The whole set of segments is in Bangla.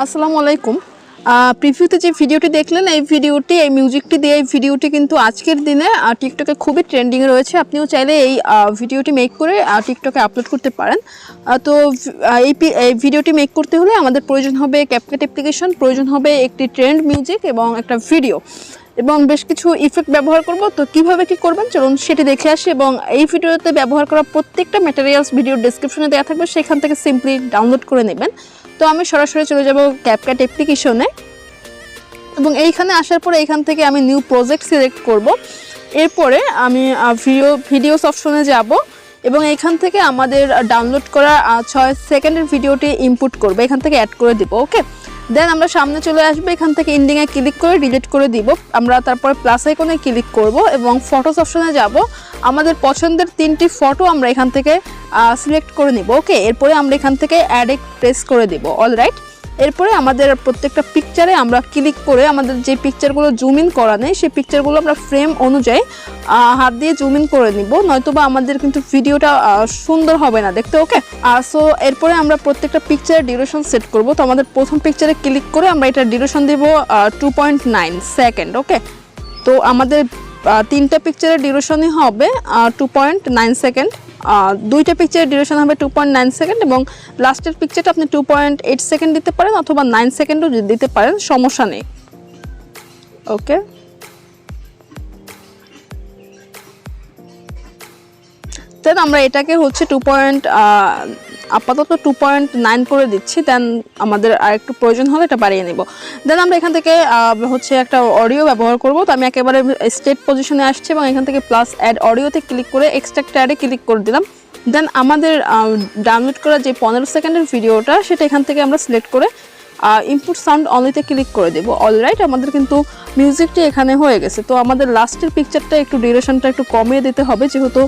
আসসালামু আলাইকুম। প্রিভিউতে যে ভিডিওটি দেখলেন এই ভিডিওটি এই মিউজিকটি দিয়ে এই ভিডিওটি কিন্তু আজকের দিনে টিকটকে খুবই ট্রেন্ডিংয়ে রয়েছে। আপনিও চাইলে এই ভিডিওটি মেক করে টিকটকে আপলোড করতে পারেন। তো এই ভিডিওটি মেক করতে হলে আমাদের প্রয়োজন হবে ক্যাপকাট অ্যাপ্লিকেশন, প্রয়োজন হবে একটি ট্রেন্ড মিউজিক এবং একটা ভিডিও এবং বেশ কিছু ইফেক্ট ব্যবহার করব। তো কিভাবে কি করবেন চলুন সেটি দেখে আসি। এবং এই ভিডিওতে ব্যবহার করা প্রত্যেকটা ম্যাটেরিয়ালস ভিডিও ডেসক্রিপশনে দেওয়া থাকবে, সেখান থেকে সিম্পলি ডাউনলোড করে নেবেন। তো আমি সরাসরি চলে যাব ক্যাপকাট অ্যাপ্লিকেশনে এবং এইখানে আসার পরে এইখান থেকে আমি নিউ প্রজেক্ট সিলেক্ট করব। এরপরে আমি ভিডিওস অপশনে যাব এবং এইখান থেকে আমাদের ডাউনলোড করা 6 সেকেন্ডের ভিডিওটি ইনপুট করব, এখান থেকে অ্যাড করে দিব। ওকে, দেন আমরা সামনে চলে আসবো, এখান থেকে ইন্ডিংয়ে ক্লিক করে ডিলিট করে দিব। আমরা তারপরে প্লাস আইকনে ক্লিক করব এবং ফটোস অপশনে যাব। আমাদের পছন্দের 3টি ফটো আমরা এখান থেকে সিলেক্ট করে নিব। ওকে, এরপরে আমরা এখান থেকে অ্যাড প্রেস করে দিব। অলরাইট, এরপরে আমাদের প্রত্যেকটা পিকচারে আমরা ক্লিক করে আমাদের যে পিকচারগুলো জুম ইন করা নেই সেই পিকচারগুলো আমরা ফ্রেম অনুযায়ী হাত দিয়ে জুম ইন করে নিব, নয়তোবা আমাদের কিন্তু ভিডিওটা সুন্দর হবে না দেখতে। ওকে, সো এরপরে আমরা প্রত্যেকটা পিকচারের ডিউরেশন সেট করব। তো আমাদের প্রথম পিকচারে ক্লিক করে আমরা এটা ডিউরেশন দেব 2.9 সেকেন্ড। ওকে, তো আমাদের 3টা পিকচারের ডিউরেশনই হবে 2.9 সেকেন্ড, 2টা পিকচারের ডিউরেশন হবে 2.9 সেকেন্ড এবং লাস্টের পিকচারটা আপনি 2.8 সেকেন্ড দিতে পারেন অথবা 9 সেকেন্ডও দিতে পারেন, সমস্যা নেই। ওকে, দেন আমরা এটাকে হচ্ছে আপাতত 2.9 করে দিচ্ছি। দেন আমাদের আর একটু প্রয়োজন হলে এটা বাড়িয়ে নেব। দেন আমরা এখান থেকে হচ্ছে একটা অডিও ব্যবহার করব। তো আমি একেবারে স্টেট পজিশনে আসছি এবং এখান থেকে প্লাস অ্যাড অডিওতে ক্লিক করে এক্সট্রাক্ট অ্যাডে ক্লিক করে দিলাম। দেন আমাদের ডাউনলোড করা যে 15 সেকেন্ডের ভিডিওটা সেটা এখান থেকে আমরা সিলেক্ট করে ইনপুট সাউন্ড অনলিতে ক্লিক করে দেব। অলরাইট, আমাদের কিন্তু মিউজিকটি এখানে হয়ে গেছে। তো আমাদের লাস্টের পিকচারটা একটু ডিউরেশনটা একটু কমিয়ে দিতে হবে, যেহেতু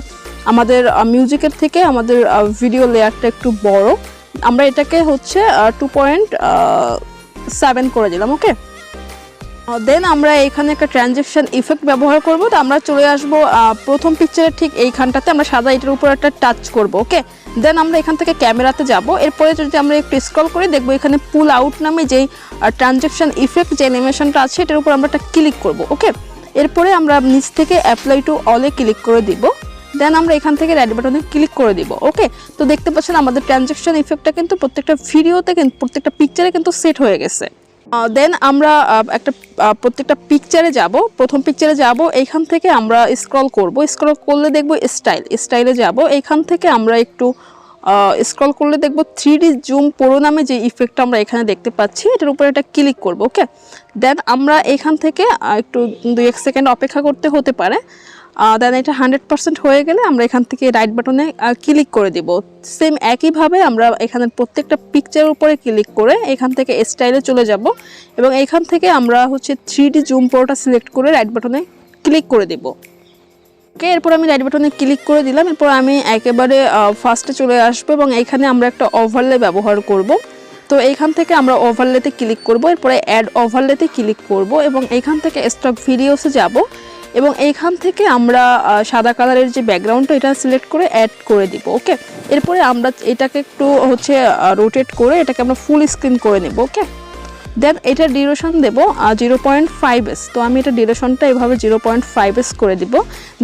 আমাদের মিউজিকের থেকে আমাদের ভিডিও লেয়ারটা একটু বড়। আমরা এটাকে হচ্ছে 2.7 করে দিলাম। ওকে, দেন আমরা এখানে একটা ট্রানজ্যাকশন ইফেক্ট ব্যবহার করব। তো আমরা চলে আসব প্রথম পিকচারের ঠিক এইখানটাতে, আমরা সাদা এটার উপর একটা টাচ করব। ওকে, দেন আমরা এখান থেকে ক্যামেরাতে যাব। এরপরে যদি আমরা একটু স্ক্রল করে দেখব এখানে পুল আউট নামে যেই ট্রানজ্যাকশন ইফেক্ট যে অ্যানিমেশনটা আছে এটার উপর আমরা একটা ক্লিক করব। ওকে, এরপরে আমরা নিচ থেকে অ্যাপ্লাই টু অলে ক্লিক করে দিব। দেন আমরা এখান থেকে রাইট বাটনে ক্লিক করে দিব। ওকে, তো দেখতে পাচ্ছেন আমাদের ট্রানজ্যাকশন ইফেক্টটা কিন্তু প্রত্যেকটা ভিডিওতে কিন্তু প্রত্যেকটা পিকচারে কিন্তু সেট হয়ে গেছে। দেন আমরা প্রত্যেকটা পিকচারে যাব, প্রথম পিকচারে যাব, এইখান থেকে আমরা স্ক্রল করব। স্ক্রল করলে দেখব স্টাইলে যাব। এইখান থেকে আমরা একটু স্ক্রল করলে দেখব 3D জুম প্রো নামে যে ইফেক্টটা আমরা এখানে দেখতে পাচ্ছি এটার উপরে একটা ক্লিক করব। ওকে, দেন আমরা এখান থেকে একটু 2-1 সেকেন্ড অপেক্ষা করতে হতে পারে। দেন এটা 100% হয়ে গেলে আমরা এখান থেকে রাইট বাটনে ক্লিক করে দিব। সেম একইভাবে আমরা এখানে প্রত্যেকটা পিকচারের উপরে ক্লিক করে এখান থেকে স্টাইলে চলে যাব এবং এখান থেকে আমরা হচ্ছে 3D জুম প্রোটা সিলেক্ট করে রাইট বাটনে ক্লিক করে দেব। ওকে, এরপর আমি রাইট বাটনে ক্লিক করে দিলাম। এরপর আমি একেবারে ফার্স্টে চলে আসবো এবং এখানে আমরা একটা ওভারলে ব্যবহার করব। তো এইখান থেকে আমরা ওভারলেতে ক্লিক করব, এরপরে অ্যাড ওভারলেতে ক্লিক করব এবং এইখান থেকে স্টক ভিডিওসে যাব এবং এইখান থেকে আমরা সাদা কালারের যে ব্যাকগ্রাউন্ডটা এটা সিলেক্ট করে অ্যাড করে দিব। ওকে, এরপরে আমরা এটাকে একটু হচ্ছে রোটেট করে এটাকে আমরা ফুল স্ক্রিন করে নেব। ওকে, দেন এটার ডিউরেশন দেব 0.5s। তো আমি এটা ডিউরেশনটা এভাবে 0.5s করে দিব।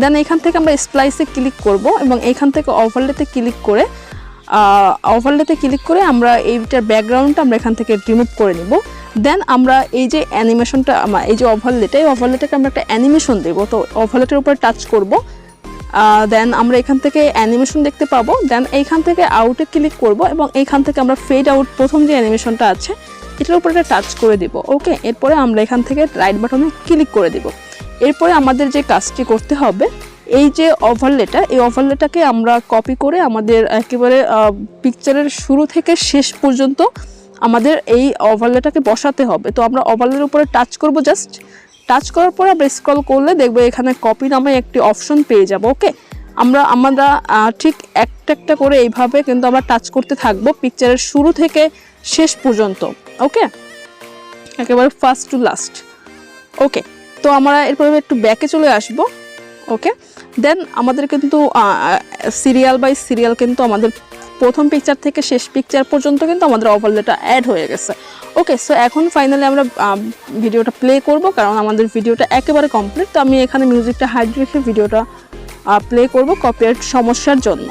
দেন এখান থেকে আমরা স্প্লাইসে ক্লিক করব এবং এইখান থেকে ওভারলেতে ক্লিক করে আমরা এইটার ব্যাকগ্রাউন্ডটা আমরা এখান থেকে রিমুভ করে নিব। দেন আমরা এই যে অ্যানিমেশনটা এই যে ওভারলেটাকে আমরা একটা অ্যানিমেশন দেব। তো ওভারলেটের উপরে টাচ করব, দেন আমরা এখান থেকে অ্যানিমেশন দেখতে পাবো। দেন এইখান থেকে আউটে ক্লিক করব এবং এইখান থেকে আমরা ফেড আউট প্রথম যে অ্যানিমেশনটা আছে এটার উপরে একটা টাচ করে দিব। ওকে, এরপরে আমরা এখান থেকে রাইট বাটনে ক্লিক করে দিব। এরপরে আমাদের যে কাজটি করতে হবে, এই যে এই ওভারলেটাকে আমরা কপি করে আমাদের একেবারে পিকচারের শুরু থেকে শেষ পর্যন্ত আমাদের এই ওভারলেটাকে বসাতে হবে। তো আমরা ওভারলের উপরে টাচ করব, জাস্ট টাচ করার পরে আমরা স্ক্রল করলে দেখব এখানে কপি নামে একটি অপশন পেয়ে যাব। ওকে, আমরা ঠিক একটা করে এইভাবে কিন্তু আমরা টাচ করতে থাকবো পিকচারের শুরু থেকে শেষ পর্যন্ত। ওকে, একেবারে ফার্স্ট টু লাস্ট। ওকে, তো আমরা এরপরে একটু ব্যাকে চলে আসব। ওকে, দেন আমাদের কিন্তু সিরিয়াল বাই সিরিয়াল কিন্তু আমাদের প্রথম পিকচার থেকে শেষ পিকচার পর্যন্ত কিন্তু আমাদের ওভারলেটা অ্যাড হয়ে গেছে। ওকে, সো এখন ফাইনালি আমরা ভিডিওটা প্লে করব, কারণ আমাদের ভিডিওটা একেবারে কমপ্লিট। তো আমি এখানে মিউজিকটা হাইড রেখে ভিডিওটা প্লে করব কপিরাইট সমস্যার জন্য।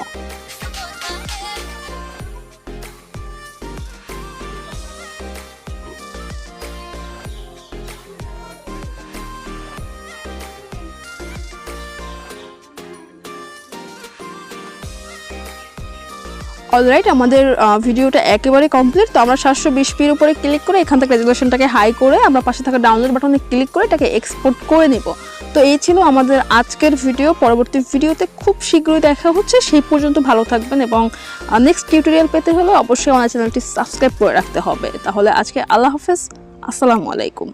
অলরাইট, আমাদের ভিডিওটা একেবারে কমপ্লিট। তো আমরা 720pর উপরে ক্লিক করে এখান থেকে রেজুলেশনটাকে হাই করে আমরা পাশে থাকা ডাউনলোড বাটনে ক্লিক করে এটাকে এক্সপোর্ট করে নিব। তো এই ছিল আমাদের আজকের ভিডিও। পরবর্তী ভিডিওতে খুব শীঘ্রই দেখা হচ্ছে, সেই পর্যন্ত ভালো থাকবেন এবং নেক্সট টিউটোরিয়াল পেতে হলে অবশ্যই আমার চ্যানেলটি সাবস্ক্রাইব করে রাখতে হবে। তাহলে আজকে আল্লাহ হাফেজ, আসসালামু আলাইকুম।